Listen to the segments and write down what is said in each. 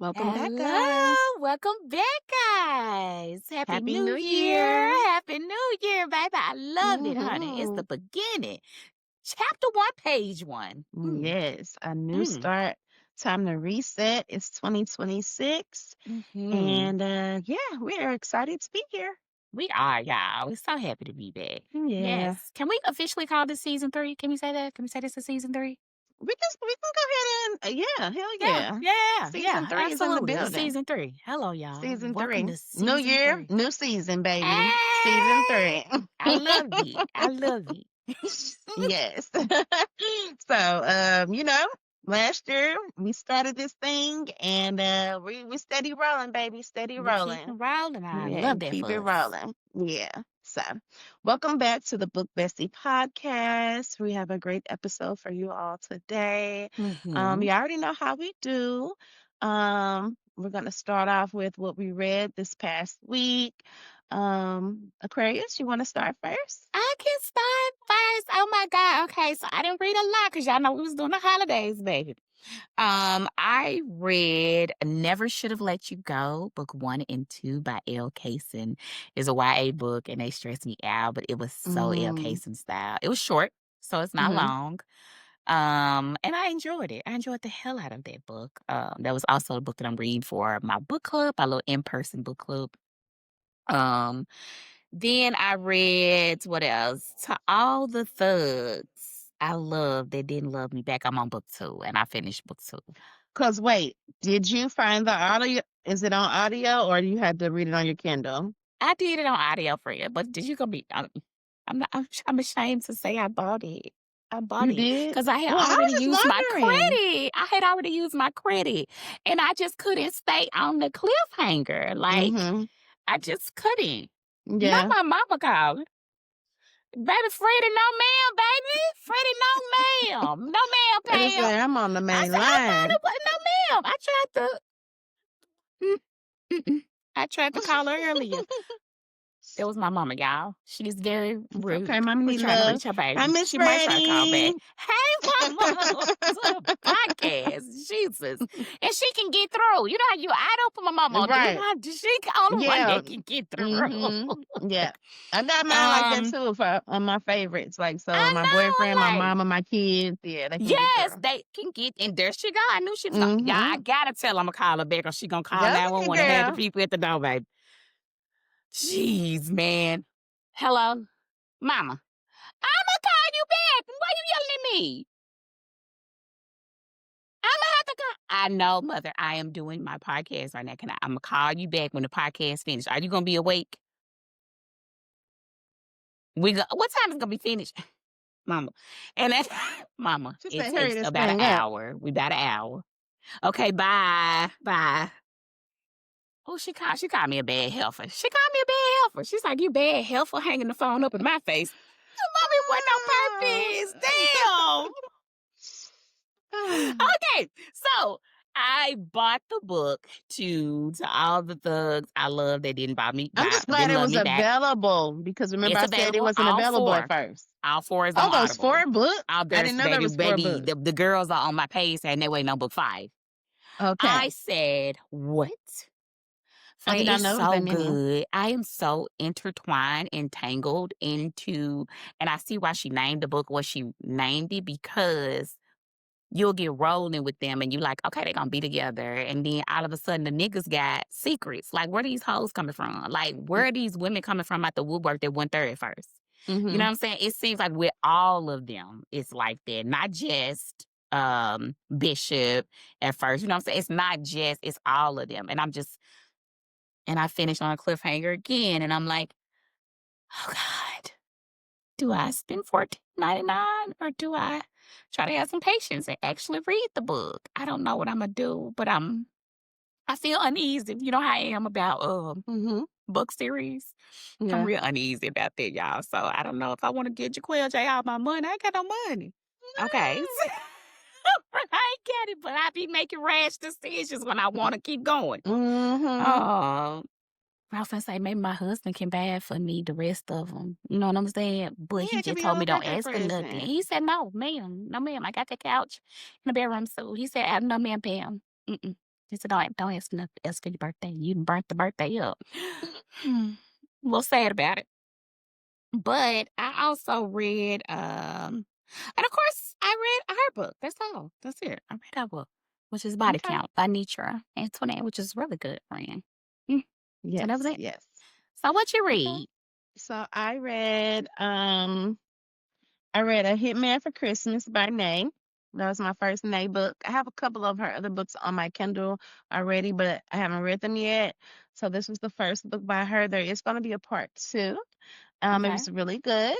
Welcome back, Hello, guys. welcome back, guys. Happy Happy New New Year. Year. Happy New Year, baby. I loved it, honey. It's the hmm beginning. Chapter 1, page 1. Yes, a new Mm. start. Time to reset. It's 2026. Mm-hmm. And yeah, we are excited to be here. We are, y'all. We're so happy to be back. Yeah. Yes. Can we officially call this season 3? Can we say that? Can we say this is season 3? We can go ahead and yeah, hell Yeah, yeah. yeah, Season 3 is in the absolutely. It's building. season 3. Hello, y'all. Season Welcome 3. to New season year, 3. new season, baby. Season Hey! 3. I love it. I love it. Yes. So, last year we started this thing and we steady rolling, baby, steady We keep it rolling. rolling. I Yeah, love and that keep for it us. rolling. Yeah. So, welcome back to the Book Bestie Podcast. We have a great episode for you all today. Mm-hmm. You already know how we do. We're gonna start off with what we read this past week. Aquarius, you want to start first? I can start first. Oh my God. Okay, so I didn't read a lot because y'all know we was doing the holidays, baby. I read Never Should Have Let You Go, book 1 and 2 by L. Kaysen. It's a YA book and they stressed me out, but it was so L. Mm. Kaysen style. It was short, so it's not Mm-hmm. long. And I enjoyed it. I enjoyed the hell out of that book. That was also a book that I'm reading for my book club, my little in-person book club. Um, then I read what else? To All the Thugs I Love That Didn't Love Me Back. I'm on book 2 and I finished book 2. Cause wait, did you find the audio? Is it on audio or you had to read it on your Kindle? I did it on audio for you, but did you gonna be? I'm not. I'm ashamed to say I bought it. I bought You it did? because I had Well, I already was just used my wondering. credit. I had already used my credit, and I just couldn't stay on the cliffhanger. Like Mm-hmm. I just couldn't. Not Yeah. my mama called. Baby, Freddie, no ma'am, baby. Freddie, no ma'am. No ma'am, They just Pam. say I'm on the I main said, I'm on line. the, no ma'am. I tried to call her earlier. That was my mama, y'all. She's very It's okay, rude. Mama We're need trying to love. reach her baby. I miss She might try to call back. Freddie. Hey, mama, to the podcast. Jesus. And she can get through. You know how I don't put my mama on. You know Right. how she the only one Yeah. that can get through. Yeah. I got mine like that too for on my favorites. Like so I my know. boyfriend, my I'm like, mama, my kids, yeah, they can get yes, through. they can get, and there she go. I knew she was going to, yeah, I Mm-hmm. got to tell her I'm going to call her back or she going to call Go ahead, 911 and have the girl. people at the door, baby. Jeez, man. Hello? Mama. I'm going to call you back. Why you yelling at me? I'm going to have to call. I know, mother. I am doing my podcast right now. I'm going to call you back when the podcast finished. Are you going to be awake? What time is it going to be finished? Mama. And that's, Mama, She it said, hurry takes this about an thing up. hour. We about an hour. Okay, bye. Bye. Oh, she called me a bad helper. She called me a bad helper. She's like, you bad helper, hanging the phone up in my face. Mommy, wasn't on purpose. Damn. Okay, so I bought the book to All the Thugs I Love That Didn't Buy Me. I'm just glad Didn't it love was me back. available because remember It's I said it available. wasn't All available at 4. first. All 4 is Oh, on those Audible. 4 books? I I didn't know there was 4 books. The girls are on my page and they waiting on book 5. Okay. I said, what? I did Friend, not it's know it was so that many. good. I am so intertwined, entangled into, and I see why she named the book what she named it, because you'll get rolling with them and you're like, okay, they're going to be together. And then all of a sudden the niggas got secrets. Like, where these hoes coming from? Like, where are these women coming from at the woodwork that went there at first? You know what I'm saying? It seems like with all of them, it's like that. Not just Bishop at first. You know what I'm saying? It's not just, it's all of them. And I finished on a cliffhanger again. And I'm like, oh God, do I spend $14.99 or do I try to have some patience and actually read the book? I don't know what I'm going to do, but I feel uneasy. You know how I am about book series? Yeah. I'm real uneasy about that, y'all. So I don't know if I want to get Jaquel J all my money. I ain't got no money. Okay. I ain't got it, but I be making rash decisions when I want to keep going. I was gonna say maybe my husband can buy it for me, the rest of them. You know what I'm saying? But Yeah, he it could just be told your me don't birthday ask for nothing. present. He said, no, ma'am. No, ma'am. I got the couch in the bedroom. So he said, no, ma'am, Pam. Mm-mm. He said, don't ask nothing else for your birthday. You done burnt the birthday up. A little sad about it. But I also read, and of course, I read her book. That's all. That's it. I read her book, which is Body Okay. Count by Nitra Antoinette, which is really good, friend. Mm, So that was Yes, it. yes. So what you Okay. read? So I read A Hitman for Christmas by Nay. That was my first Nay book. I have a couple of her other books on my Kindle already, but I haven't read them yet. So this was the first book by her. There is going to be a part two. It Okay. was really good.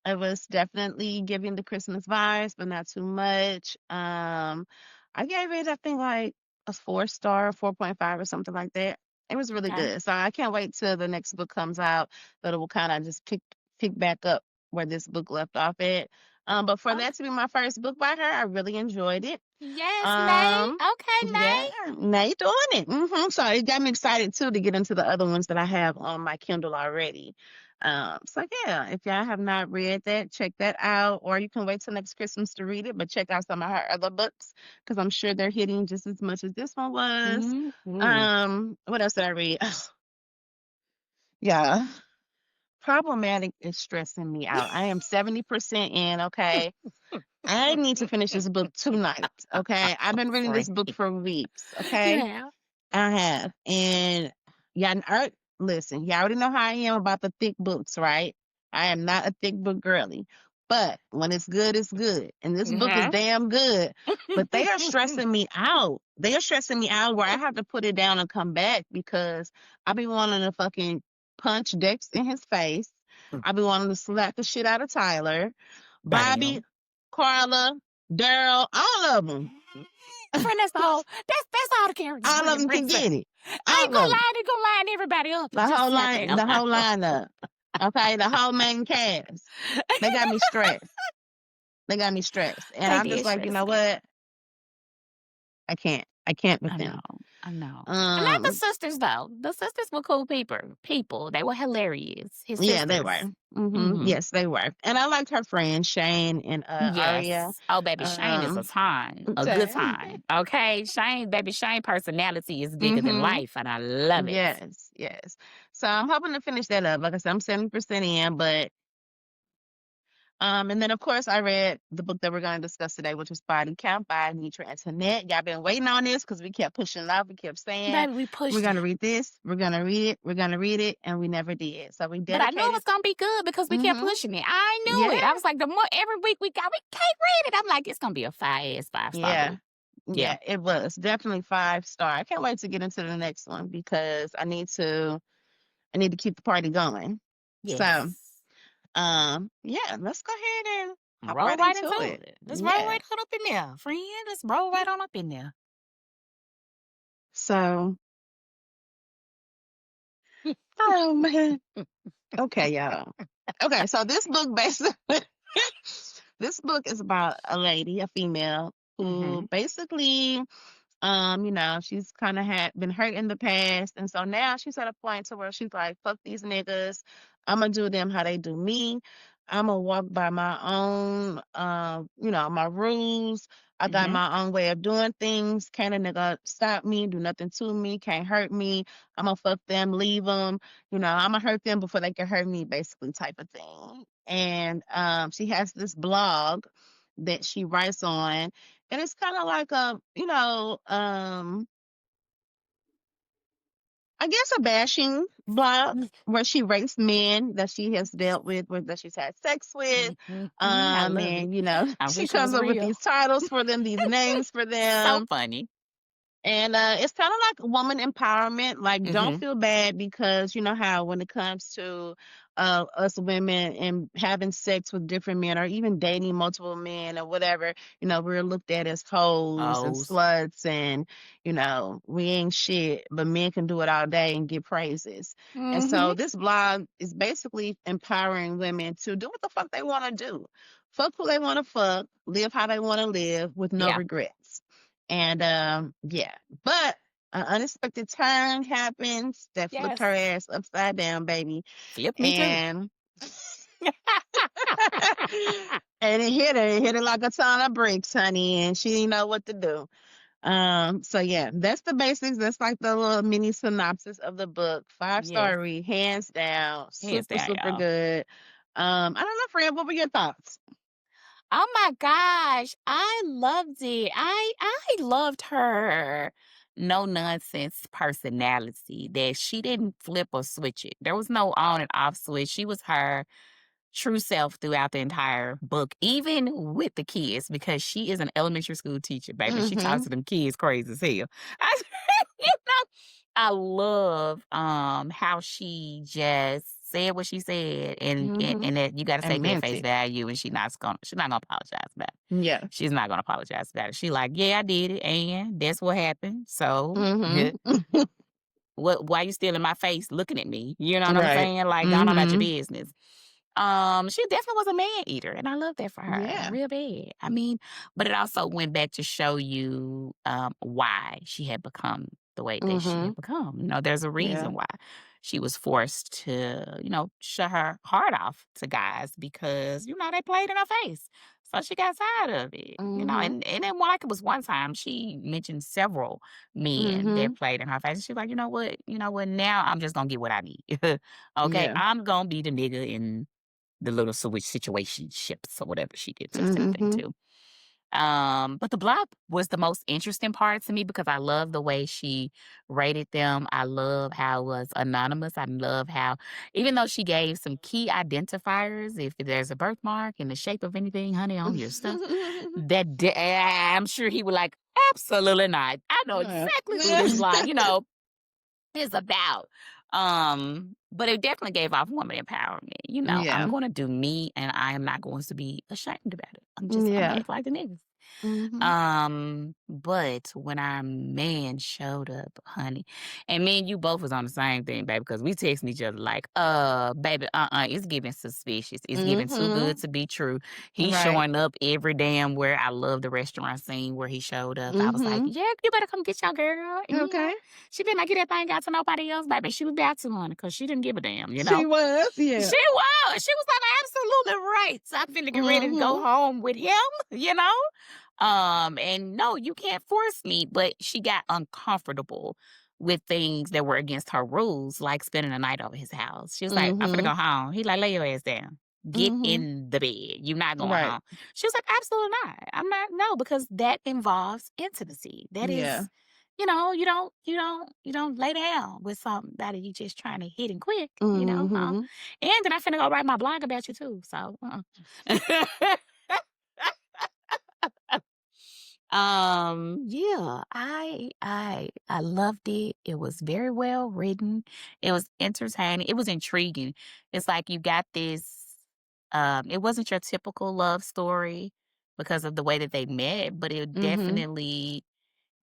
It was definitely giving the Christmas vibes, but not too much. I gave it, I think, like a 4 star, 4.5 or something like that. It was really Okay. good. So I can't wait till the next book comes out, that it will kind of just pick back up where this book left off at. But for Oh, that to be my first book by her, I really enjoyed it. yes, Nay. Um, Okay, yeah, Nay. now you doing it. So it got me excited too to get into the other ones that I have on my Kindle already. So yeah, if y'all have not read that, check that out, or you can wait till next Christmas to read it. But check out some of her other books because I'm sure they're hitting just as much as this one was. Mm-hmm. What else did I read? Yeah, problematic is stressing me out. I am 70% in. Okay, I need to finish this book tonight. Okay, I've been reading Friend. this book for weeks. Okay. Yeah. I have. And yeah, listen, you already know how I am about the thick books, right? I am not a thick book girly. But when it's good, it's good. And this book is Uh-huh. damn good. But they are stressing me out. They are stressing me out where I have to put it down and come back because I be wanting to fucking punch Dex in his face. I be wanting to slap the shit out of Tyler, Bobby, Bam. Carla, Daryl, all of them. Friend, that's the whole. That's all the characters. All of Friend, them can friend, friend. get it. I ain't All gonna of them. lie. They gonna line everybody up and The just whole slap line, them. the whole lineup. Okay, the whole main cast. They got me stressed. They got me stressed. And They I'm just did like, you stress know me. what? I can't. I can't with I them. know. I know. And not the Um, sisters though. The sisters were cool people. People. They were hilarious. His yeah, they were. sisters. Mm-hmm. Yes, they were. And I liked her friends, Shane and Aria. Yes. Oh, baby, Shane is a Um, time, a good okay. time. Okay, baby Shane personality is bigger than hmm life, and I love it. Yes, yes. So I'm hoping to finish that up. Like I said, I'm 70% in, but and then of course I read the book that we're going to discuss today, which was Body Count by Nitra Antoinette. Y'all been waiting on this because we kept pushing it off. We kept saying Baby, we we're pushed going to it. read this, we're going to read it, we're going to read it, and we never did. So we But I knew it dedicated. was gonna be good because we kept Mm-hmm. pushing it. I knew Yeah, it. I was like, the more every week we can't read it. I'm like, it's gonna be a fire ass 5-star yeah, book. Yeah. yeah. It was definitely 5 star. I can't wait to get into the next one because I need to keep the party going. So Yes. yeah, let's go ahead and hop Roll right right into into it. it. Let's roll Yeah. right on up in there, friend. Let's roll right on up in there. So oh man. Okay, y'all. Okay, so this book basically this book is about a lady, a female, Mm-hmm. who basically she's kind of had been hurt in the past, and so now she's at a point to where she's like, "Fuck these niggas. I'm gonna do them how they do me. I'm gonna walk by my own, my rules. I got Mm-hmm. my own way of doing things. Can't a nigga stop me, do nothing to me, can't hurt me. I'm gonna fuck them, leave them. I'm gonna hurt them before they can hurt me, basically, type of thing." And she has this blog that she writes on, and it's kind of like I guess a bashing blog where she rates men that she has dealt with, that she's had sex with. Mm-hmm. I love it. And I she wish it comes was up with real. these titles for them, these names for So them. funny. And it's kind of like woman empowerment. Like, don't Mm-hmm. feel bad because you know how when it comes to us women and having sex with different men or even dating multiple men or whatever, we're looked at as hoes and Oh. sluts and, we ain't shit, but men can do it all day and get praises. And Mm-hmm. so this blog is basically empowering women to do what the fuck they want to do. Fuck who they want to fuck, live how they want to live with no Yeah. regrets. And yeah, but an unexpected turn happens that flipped her Yes. ass upside down, baby. Flip me too. And and it hit her like a ton of bricks, honey, and she didn't know what to do. So yeah, that's the basics. That's like the little mini synopsis of the book. Yes, 5-star read, hands down, hands super, down, super y'all. good. I don't know, Fred, what were your thoughts? Oh my gosh, I loved it. I loved her no nonsense personality that she didn't flip or switch it. There was no on and off switch. She was her true self throughout the entire book, even with the kids, because she is an elementary school teacher, baby. She talks Mm-hmm. to them kids crazy as hell. I, you know, I love how she just said what she said, and Mm-hmm. and that you got to And take it at meant face it. value, and she's not gonna apologize about it. Yeah. She's not gonna apologize about it. She like, yeah, I did it, and that's what happened. So Mm-hmm. why you still in my face looking at me? You know what I'm Right. saying? Like, gone on about your Mm-hmm. business. She definitely was a man eater, and I love that for her, Yeah. real bad. I mean, but it also went back to show you why she had become the way that she Mm-hmm. had become. There's a Yeah. reason why she was forced to, shut her heart off to guys because they played in her face. So she got tired of it, Mm-hmm. and then like it was one time she mentioned several men Mm-hmm. that played in her face. And she's like, you know what? Now I'm just gonna get what I need. Okay, Yeah. I'm gonna be the nigga in the little situationships or whatever she did to the same thing Mm-hmm. too. But the blog was the most interesting part to me because I love the way she rated them. I love how it was anonymous. I love how, even though she gave some key identifiers, if there's a birthmark in the shape of anything, honey, on your stuff, I'm sure he would like, absolutely not. I know Yeah. exactly who this blog, is about. But it definitely gave off woman empowerment. I'm Yeah. going to do me, and I am not going to be ashamed about it. I'm gonna Yeah. act like the niggas. Mm-hmm. But when our man showed up, honey, and me and you both was on the same thing, baby, because we texting each other like, baby, it's giving suspicious. It's giving too good Mm-hmm. to be true. He's Right. showing up every damn where. I love the restaurant scene where he showed up. I was like, Mm-hmm. yeah, you better come get your girl. And, Okay. she better not get that thing out to nobody else, baby. She was about to, honey, because she didn't give a damn, She was. Yeah. She was. She was like, absolutely right. So I'm finna get ready to go Mm-hmm. home with him, you know? And no, you can't force me. But she got uncomfortable with things that were against her rules, like spending the night over his house. She was like, I'm finna Mm-hmm. go home. He like, lay your ass down. Get Mm-hmm. in the bed. You're not going Right. home. She was like, absolutely not. I'm not, no, because that involves intimacy. That Yeah. is, you don't lay down with somebody you just trying to hit and quick. Mm-hmm. And then I finna go write my blog about you too. So yeah, I loved it. It was very well written. It was entertaining. It was intriguing. It's like you got this it wasn't your typical love story because of the way that they met, but it Mm-hmm. definitely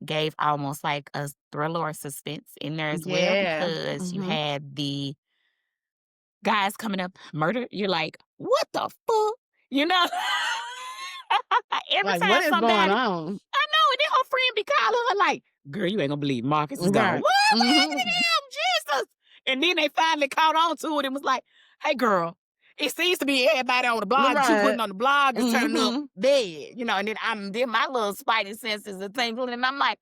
gave almost like a thriller or suspense in there as well Yeah. because you Mm-hmm. had the guys coming up murder. You're like, what the fuck? You know? Every Like, what time is going somebody, on? I know, and then her friend be calling her like, girl, you ain't gonna believe Marcus is gone. Right. What happened to Mm-hmm. him? Jesus. And then they finally caught on to it and was like, hey girl, it seems to be everybody on the blog that you Right. putting on the blog is turning up Mm-hmm. dead. And then my little spidey senses are tingling and I'm like,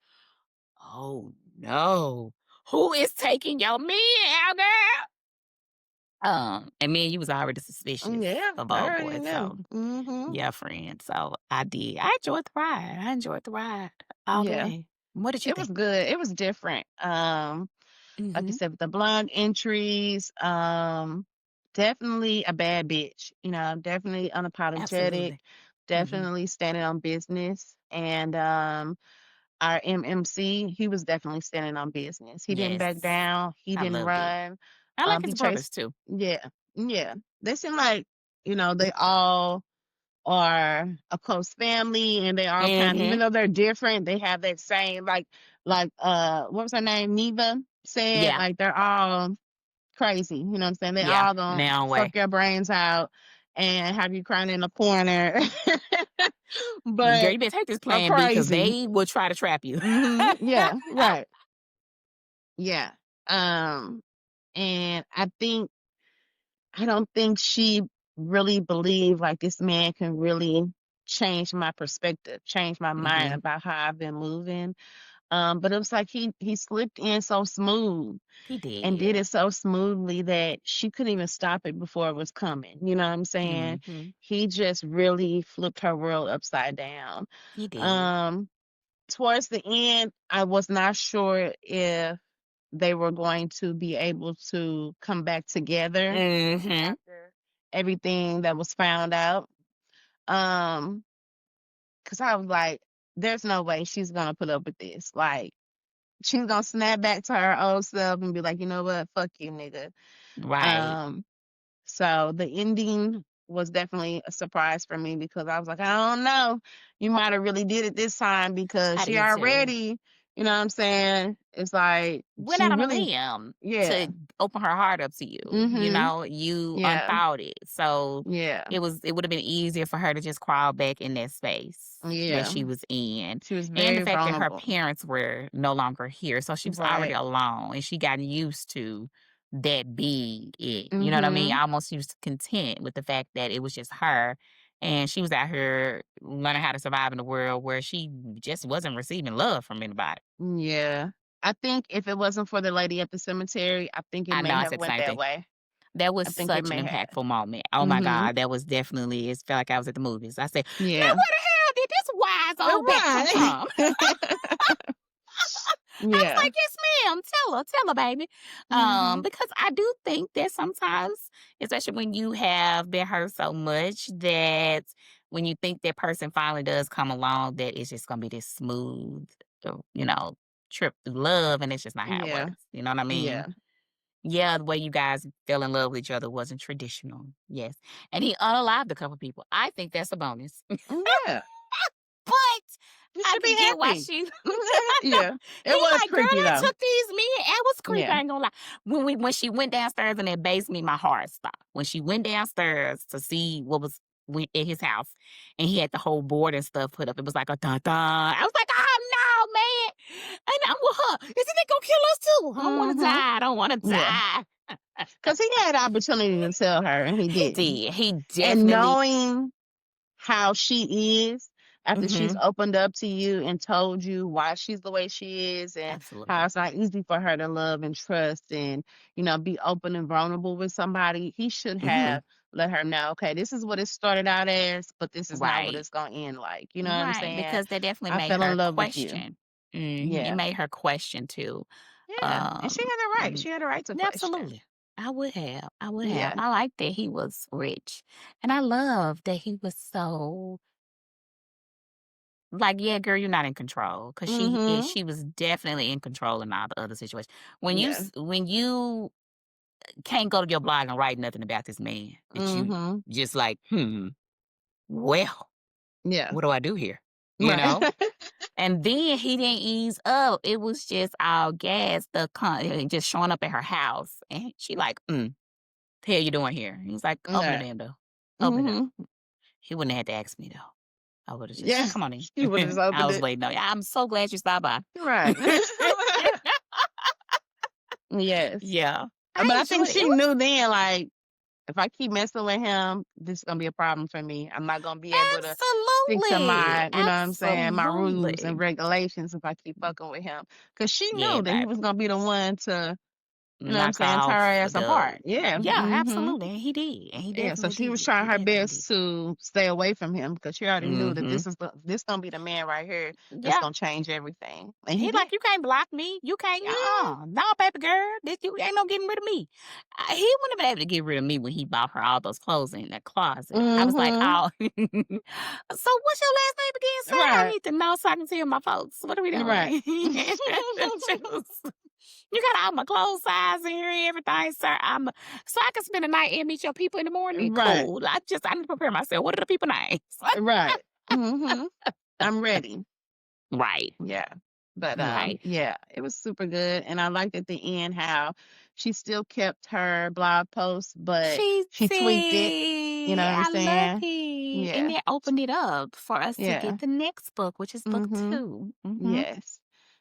oh no. Who is taking your man out there? And me and you was already suspicious Yeah. of I old already boy. knew. So Mm-hmm. yeah, friend. So I did. I enjoyed the ride. I enjoyed the ride all the Yeah. way. What did you It was think? good. It was different. Like you Mm-hmm. said, with the blonde entries, definitely a bad bitch. Definitely unapologetic, Absolutely. Mm-hmm. definitely standing on business. And our MMC, he was definitely standing on business. He didn't Yes. back down. He I didn't loved it. run. I like He his chased. brothers too. Yeah, yeah. They seem like they all are a close family, and they all kind of, Mm-hmm. even though they're different, they have that same what was her name? Neva said, Yeah. like, they're all crazy. You know what I'm saying? They Yeah. all gonna Now fuck way. your brains out and have you crying in the corner. Girl, But you better take this are plan B because crazy. they will try to trap you. Yeah, right. Yeah. Um, and I don't think she really believed like this man can really changed my perspective, changed my mind Mhm. about how I've been moving. But it was like he slipped in so smooth He and did did. it so smoothly that she couldn't even stop it before it was coming. You know what I'm saying? Mhm. He just really flipped her world upside down. He did. Um, Towards the end, I was not sure if they were going to be able to come back together Mhm. after everything that was found out. Um, because I was like, there's no way she's gonna put up with this. Like, she's gonna snap back to her old self and be like, you know what, fuck you, nigga. Right. Um, so the ending was definitely a surprise for me because I was like, I don't know, you might have really did it this time because I she did too. already, you know what I'm saying? It's like Went she out on a really, limb yeah, to open her heart up to you. You mm-hmm, know, you yeah, unthawed it. So yeah, it would have been easier for her to just crawl back in that space that yeah. she was in. She was And the very fact that her vulnerable, parents were no longer here. So she was already right? alone and she got used to that being it. You know what I mean? Mm-hmm. Almost she was content with the fact that it was just her. And she was out here learning how to survive in a world where she just wasn't receiving love from anybody. Yeah. I think if it wasn't for the lady at the cemetery, I think it I know may I have said the went same that thing. way. That was I think it such an may have. impactful moment. Oh my Mhm. God, that was definitely it felt like I was at the movies. I said, "Now Yeah. where the hell did this wise old bat come Right. from?" I was Yeah. like, "Yes, ma'am. Tell her, baby." Mhm. Because I do think that sometimes, especially when you have been hurt so much, that when you think that person finally does come along, that it's just gonna be this smooth, you know, trip through love, and it's just not how it Yeah. works. You know what I mean? Yeah. Yeah, the way you guys fell in love with each other wasn't traditional. Yes. And he unalived a couple people. I think that's a bonus. Yeah. But You I should be could get why happy. she I know. Yeah. He It was like, girl, creepy I though. took these men. It was creepy, Yeah. I ain't gonna lie. When she went downstairs in that basement, my heart stopped. When she went downstairs to see what was at his house and he had the whole board and stuff put up, it was like a dun dun. I was like, oh no, man. And I'm with her. Isn't it gonna kill us too? I don't wanna Mhm. die. I don't wanna Yeah. die. Cuz he had the opportunity to tell her and he He didn't. did. He And definitely knowing how she is after she's mhm. opened up to you and told you why she's the way she is and how Absolutely. it's not easy for her to love and trust and be open and vulnerable with somebody, he should Mhm. have let her know, okay, this is what it started out as, but this is not what Right. it's going to end like. You know what I'm Right. saying? Because that definitely I made fell in her love with you. question. Mhm. It Yeah. made her question too. Yeah. And she had a right. Mm, She had a right to question. absolutely. I would have. I would have. Yeah. I like that he was rich. And I love that he was so like, yeah, girl, you're not in control. Cause Mhm. she was definitely in control in all the other situations. Yeah. When you can't go to your blog and write nothing about this man, that you Mhm. just like, well, Yeah. what do I do here? You Right. know? And then he didn't ease up. It was just all gas, just showing up at her house. And she like, the hell you doing here? He was like, open the Right. damn door. Open it. Mhm. He wouldn't have had to ask me though. I would have just Yeah. come on in. She would have just I opened was it. waiting on you. I'm so glad you stopped by. Right. Yes. Yeah. But I I think enjoyed it. It she was knew then, like, if I keep messing with him, this is gonna be a problem for me. I'm not gonna be able to stick to absolutely, my, you know what I'm saying, my rules and absolutely. regulations if I keep fucking with him. Cause she Yeah, knew that he baby. was gonna be the one to, you know what I'm Knock saying, tear her off ass the apart. Yeah. yeah, Mm-hmm. absolutely. And he did. And he Yeah. So definitely she was did. trying He her definitely did. best to stay away from him because she already knew that Mhm. this gonna be the man right here that's Yeah. gonna change everything. And he He did. like, "You can't block me. You can't Yeah. no, baby girl. This you ain't no getting rid of me." He wouldn't have been able to get rid of me when he bought her all those clothes in that closet. I was like, Mm-hmm. "Oh, so what's your last name again, sir? I Right. need to know so I can tell my folks. What are we Right. doing?" She was, "You got all my clothes size in here and everything, sir. So I can spend the night and meet your people in the morning. Right. Cool. I need to prepare myself. What are the people names?" Right. Mhm. I'm ready. Right. Yeah. But Right. yeah, it was super good and I liked at the end how she still kept her blog post, but She she tweaked it. You know did. what I'm I love saying? it. And Yeah. that opened it up for us to Yeah. get the next book, which is book Mhm. 2. Mhm. Yes.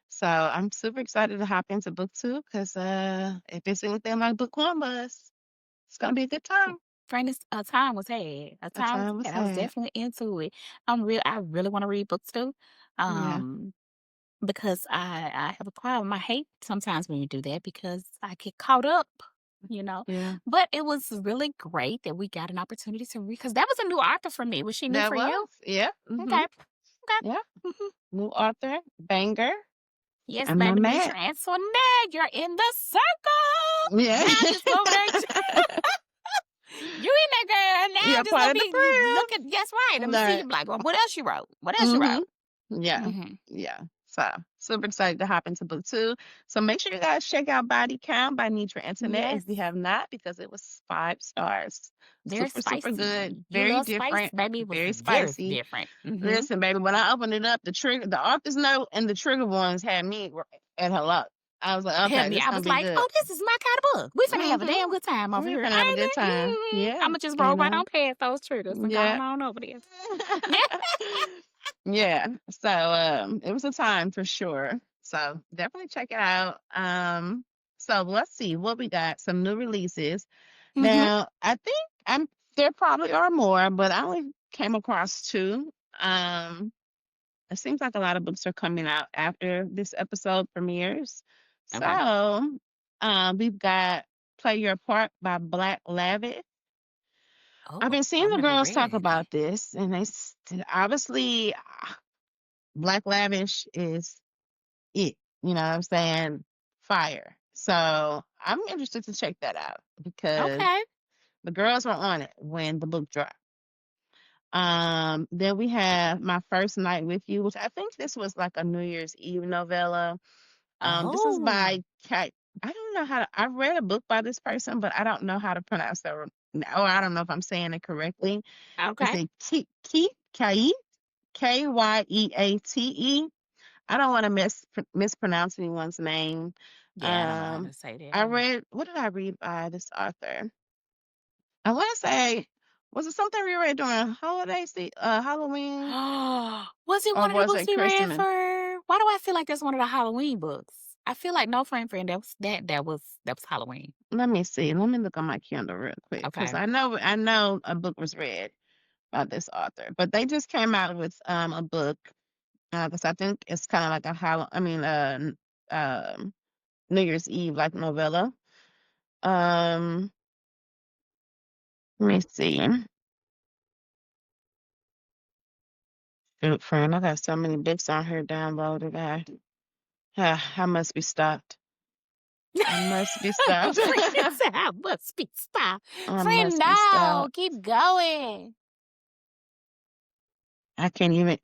So I'm super excited to hop into book 2 because if it's anything like book 1 was, it's gonna be a good time. Friend, a time was had. A A time was time was had. I was had. definitely into it. I really want to read books too. Yeah. Um, because I have a problem. I hate sometimes when you do that because I get caught up, you know. Yeah. But it was really great that we got an opportunity to read because that was a new author for me. Was she new That for you? was. Yeah. Okay. Okay. Yeah. hmm New author, banger. Yes, I'm not baby, Mitra. mad. And so now you're in the circle. Yeah. Now I'm just over there. You in there, girl. Now I'm You're just part gonna of the be crib. looking. That's right. I'm gonna see Right. you like, well, what else you wrote? What else you Mm-hmm. wrote? Yeah. Mm-hmm. Yeah. So super excited to hop into book two. So make sure you guys check out Body Count by Nitra Internet if Yes, you have not, because it was 5 stars. very Super, super good. spicy. You Very love spice, different. baby. It was Very very spicy. different. Mm-hmm. Listen, baby, when I opened it up, the author's note and the trigger ones had me at hello. I was like, Had okay, me. this I gonna was be like, good. oh, this is my kind of book. We finna have a damn Mm-hmm. good time over We're here, gonna have a ain't good it? time. Yeah, I'ma just you roll right know. on past those triggers and go Yeah. on over there. Yeah. So it was a time for sure. So definitely check it out. So let's see what we got. Some new releases. mm-hmm. Now, I think I'm there probably are more, but I only came across two. Um, it seems like a lot of books are coming out after this episode premieres. Okay. So we've got Play Your Part by Black Lavitt. I've Oh, been seeing I've the never girls talk read. about this, and obviously Black Lavish is it. You know what I'm saying? Fire. So I'm interested to check that out because Okay. the girls were on it when the book dropped. Then we have My First Night with You, which I think this was like a New Year's Eve novella. This is Oh, by Kat. I don't know how to. I've read a book by this person, but I don't know how to pronounce that. Or I don't know if I'm saying it correctly. Is okay. it Keat Kayet? Kyeate? I don't want to mispronounce anyone's name. Yeah, I don't know how Um, to say that I either. read. What did I read by this author? I want to say, was it something we read during Halloween, Was it or one of the was books it we read Christmas? for? Why do I feel like that's one of the Halloween books? I feel like No Friend. That was Halloween. Let me see. Let me look on my Kindle real quick because Okay. I know a book was read by this author, but they just came out with a book because I think it's kind of like a New Year's Eve like novella. Um, Let me see. Shoot, friend, I got so many books on here downloaded. I must be stopped. I must be stopped. Friend said I must be stopped. I Friend, must be no, stopped. keep going. I can't even.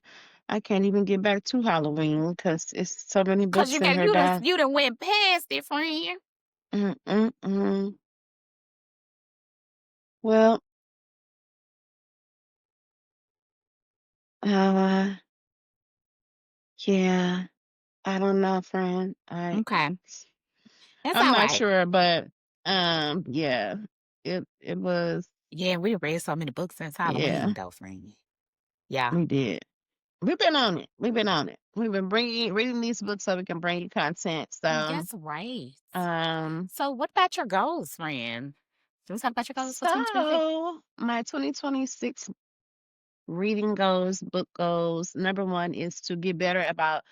I can't even get back to Halloween because it's so many Cause books in here that. you done went past it, friend. Mm-mm-mm. Well, uh, yeah. I don't know, friend. Okay. That's I'm all not right. sure, but yeah. It was, Yeah, we read so many books since yeah. Halloween, though, friend. Yeah. We did. We've been on it. We've been on it. We've been reading these books so we can bring you content. So, That's right. um, So, what about your goals, friend? Do we talk about your goals for 2026? my 2026 reading goals, book goals. Number one is to get better about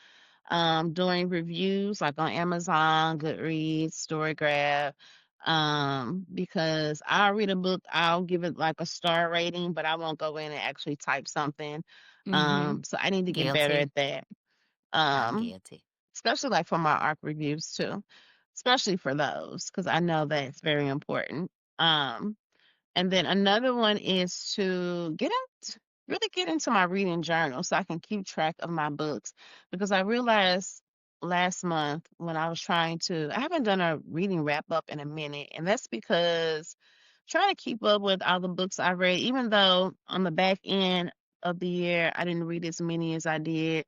doing reviews like on Amazon, Goodreads, Storygraph. Because I'll read a book, I'll give it like a star rating, but I won't go in and actually type something. Mm-hmm. So I need to get better Guilty. at that. I'm Um, guilty. Especially like for my ARC reviews too, especially for those because I know that it's very important. Um, and then another one is to really get into my reading journal so I can keep track of my books because I realized last month when I haven't done a reading wrap up in a minute, and that's because trying to keep up with all the books I read, even though on the back end of the year I didn't read as many as I did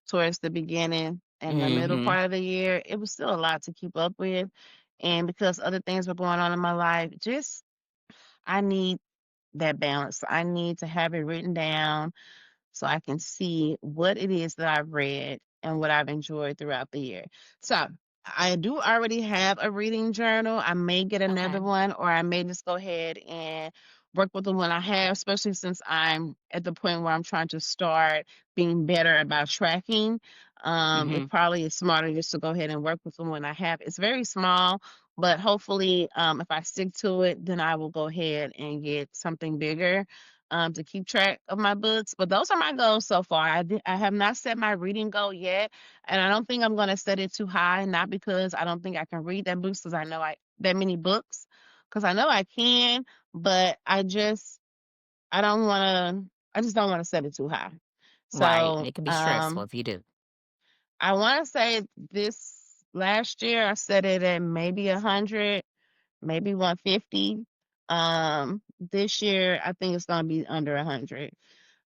towards the beginning and the middle Mm-hmm. part of the year, it was still a lot to keep up with. And because other things were going on in my life, just I need that balance. I need to have it written down so I can see what it is that I've read and what I've enjoyed throughout the year. So I do already have a reading journal. I may get Okay. another one, or I may just go ahead and work with the one I have, especially since I'm at the point where I'm trying to start being better about tracking. It Mhm. probably is smarter just to go ahead and work with the one I have. It's very small, but hopefully, if I stick to it, then I will go ahead and get something bigger to keep track of my books. But those are my goals so far. I have not set my reading goal yet, and I don't think I'm going to set it too high. Not because I don't think I can read that books, because I know I that many books, because I know I can, but I don't want to. I just don't want to set it too high. Right. So It can be stressful if you do. I want to say this last year I set it at maybe 100, maybe 150. This year I think it's gonna be under 100.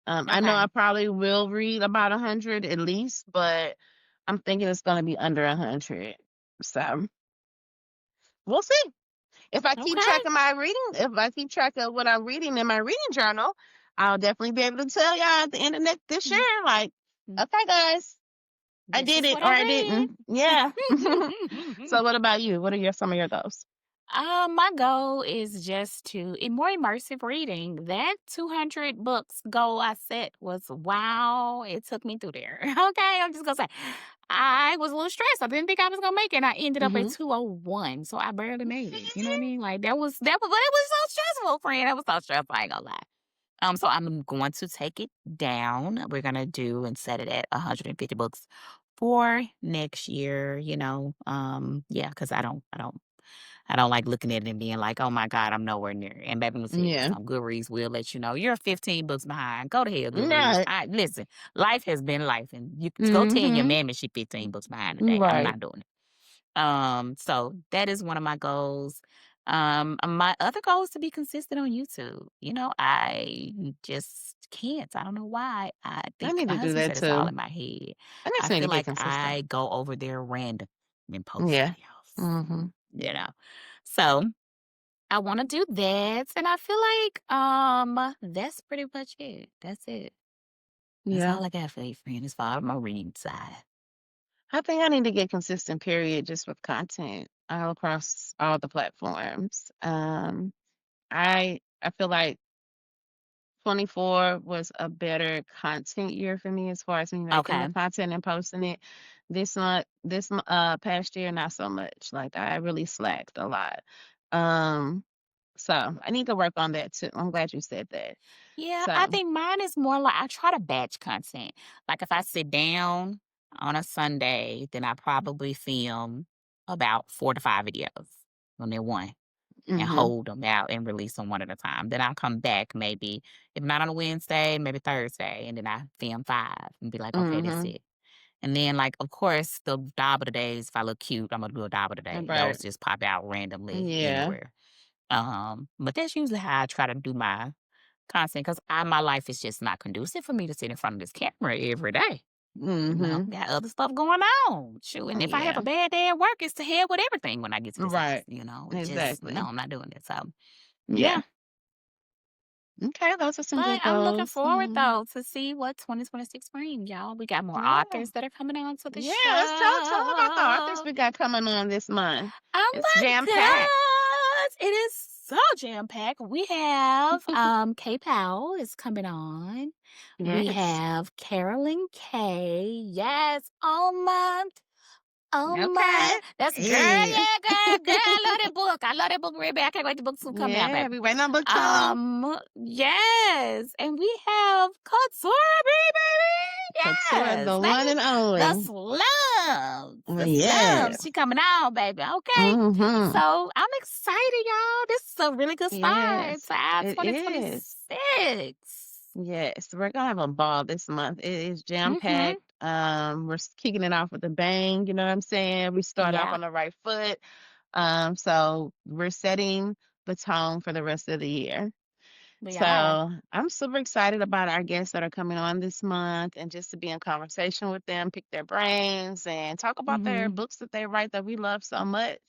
I know Okay. I probably will read about 100 at least, but I'm thinking it's gonna be under 100. So we'll see. If I keep Okay. track of my reading, if I keep track of what I'm reading in my reading journal, I'll definitely be able to tell y'all at the end of this year, Mm, like, mm. okay, guys, I This did is it what or I I didn't. Yeah. read. So what about you? What are some of your goals? My goal is just to more immersive reading. That 200 books goal I set was wow. It took me through there. Okay, I'm just gonna say I was a little stressed. I didn't think I was gonna make it. And I ended up at Mhm. 201, so I barely made it. You know what I mean? Like but it was so stressful, friend. It was so stressful. I ain't gonna lie. So I'm going to take it down. We're gonna do and set it at 150 books for next year. Yeah, because I don't like looking at it and being like, "Oh my god, I'm nowhere near." And baby, let me tell you Yeah. something. Goodreads will let you know you're 15 books behind. Go to hell, Goodreads. No. I listen. Life has been life, and you can go tell your Mhm. mammy she 15 books behind today. I'm Right. not doing it. So that is one of my goals. My other goal is to be consistent on YouTube. I just can't. I don't know why. I I think need my to do husband that said it's all too. in my head. I I just need to feel get like consistent. I go over there random and post Yeah. videos. Mhm. You know. So I wanna do that, and I feel like, that's pretty much it. That's it. That's Yeah. all I got for you, friend, as far as my reading side. I think I need to get consistent period just with content all across all the platforms. I feel like 24 was a better content year for me as far as me making the Okay. content and posting it. Past year, not so much. Like I really slacked a lot. Um, so I need to work on that too. I'm glad you said that. Yeah, I So, think mine is more like I try to batch content. Like, if I sit down on a Sunday, then I probably film about 4 to 5 videos on that one and mhm, hold them out and release them one at a time. Then I'll come back maybe, if not on a Wednesday, maybe Thursday, and then I film 5 and be like, "Okay, that's mhm, it." And then, like, of course, the dab of the days, if I look cute, I'm gonna do a dab of the day. right, Those just pop out randomly yeah, anywhere. But that's usually how I try to do my content because my life is just not conducive for me to sit in front of this camera every day. mhm, Got other stuff going on. Shoot, and if I have a yeah, bad day at work, it's to hell with everything when I get to this house. right, It's just no, exactly, I'm not doing it. So yeah, yeah. Okay, those are some but good I'm looking goals. forward though to see what 2026 brings, y'all. We got more Yeah. authors that are coming on to the Yeah, let's tell them about the authors show. we got coming on this month. Oh It's my jam packed. gosh, it is so jam packed. We have K Powell is coming on. We Yes. have Carolyn K. Yes. Oh Okay. my. That's girl, Yeah. yeah, girl. I love that book. I love that book, Red. I can't wait the book to come out, Yeah, baby. we waiting on book two. Yes. And we have Katsura, baby. Couture, Yes. the one Baby. and The only. slums. The Yeah. slums. She coming out, baby. Okay. Mm-hmm. So I'm excited, y'all. This is a really good start Yes, to our it is. 2026. Yes, we're gonna have a ball this month. It is jam Mm-hmm. packed. Kicking it off with a bang. You know what I'm saying? We start off Yeah. on the right foot. So we're setting the tone for the rest of the year. We So are. I'm super excited about our guests that are coming on this month and just to be in conversation with them, pick their brains, and talk about their Mm-hmm. books that they write that we love so much.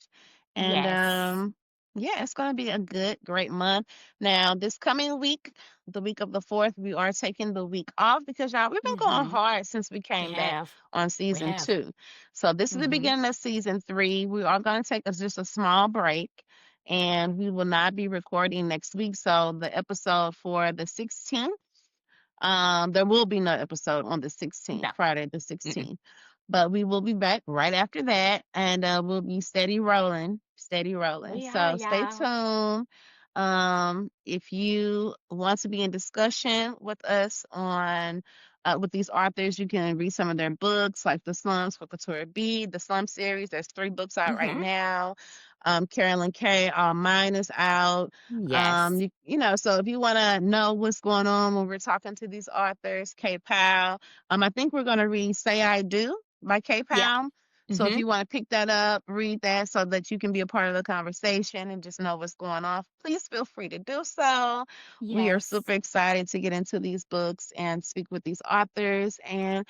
And Yes. yeah, it's going to be a good, great month. Now, this coming week, the week of the 4th, we are taking the week off because y'all, we've been going Mm-hmm. hard since we We came back have. on We season have. 2. So this is the Mm-hmm. beginning of season 3. We are going to take just a small break and we will not be recording next week. So the episode for the 16th, there will be no episode on the 16th, No. Friday the Mm-mm. 16th. But we will be back right after that, and we'll be steady rolling, steady rolling. We are, So stay y'all. tuned. If you want to be in discussion with us on with these authors, you can read some of their books, like The Slums for Couture B, the Slum series. There's 3 books out right Mm-hmm. now. Carolyn K, All Mine is out. Yes. So if you want to know what's going on when we're talking to these authors, K Powell, I think we're going to read Say I Do by K Yeah. Powell. So if Mm-hmm. you want to pick that up, read that so that you can be a part of the conversation and just know what's going on, please feel free to do so. We are Yes. super excited to get into these books and speak with these authors. And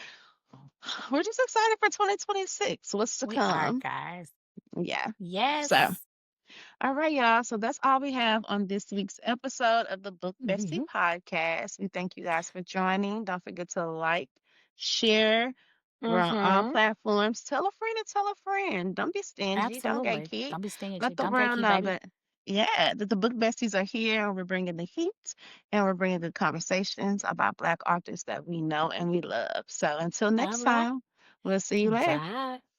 we're just excited for 2026. What's to We are, come? guys. Yeah. So. Yes. All right, y'all. So that's all we have on this week's episode of the Book Bestie Mm-hmm. Podcast. We thank you guys for joining. Don't forget to like, share. We're on all Mm-hmm. platforms. Tell a friend to tell a friend. Don't be stingy. Don't Absolutely. gatekeep. Don't be stingy. Let the Don't world gatekeep, know baby. that, yeah, that the book besties are here and we're bringing the heat and we're bringing the conversations about Black authors that we know and we love. So until All next right. time, we'll see you later. Bye.